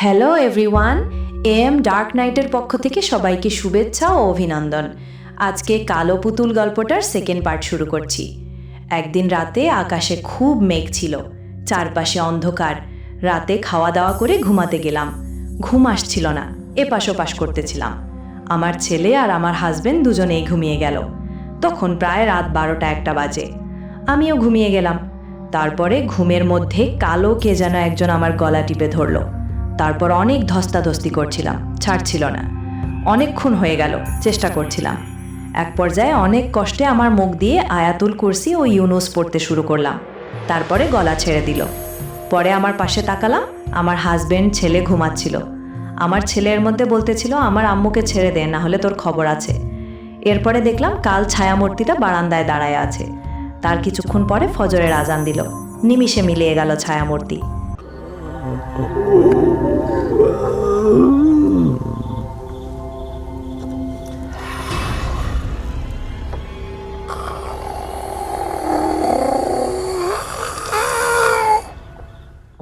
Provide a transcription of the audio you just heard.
Hello everyone, M dark নাইটের পক্ষ থেকে সবাইকে শুভেচ্ছা ও অভিনন্দন। আজকে কালো পুতুল গল্পটার সেকেন্ড পার্ট শুরু করছি। একদিন রাতে আকাশে খুব মেঘ ছিল, চারপাশে অন্ধকার। রাতে খাওয়া দাওয়া করে ঘুমাতে গেলাম। ঘুম আসছিল না, এপাশ ওপাশ করতেছিলাম। আমার ছেলে আর আমার হাজবেন্ড দুজনেই ঘুমিয়ে গেল। তখন প্রায় রাত 12টা-1টা বাজে। আমিও ঘুমিয়ে গেলাম। তারপরে ঘুমের মধ্যে কালো কে যেন একজন আমার গলা টিপে ধরলো। তারপর অনেক ধস্তাধস্তি করছিলাম, ছাড়ছিল না। অনেকক্ষণ হয়ে গেল, চেষ্টা করছিলাম। এক পর্যায়ে অনেক কষ্টে আমার মুখ দিয়ে আয়াতুল কুরসি ও ইউনুস পড়তে শুরু করলাম। তারপরে গলা ছেড়ে দিল। পরে আমার পাশে তাকালাম, আমার হাজবেন্ড ছেলে ঘুমাচ্ছিল। আমার ছেলের মধ্যে বলতেছিল, আমার আম্মুকে ছেড়ে দে, না হলে তোর খবর আছে। এরপরে দেখলাম কাল ছায়ামূর্তিটা বারান্দায় দাঁড়ায় আছে। তার কিছুক্ষণ পরে ফজরের আজান দিল। নিমিষে মিলিয়ে গেল ছায়ামূর্তি।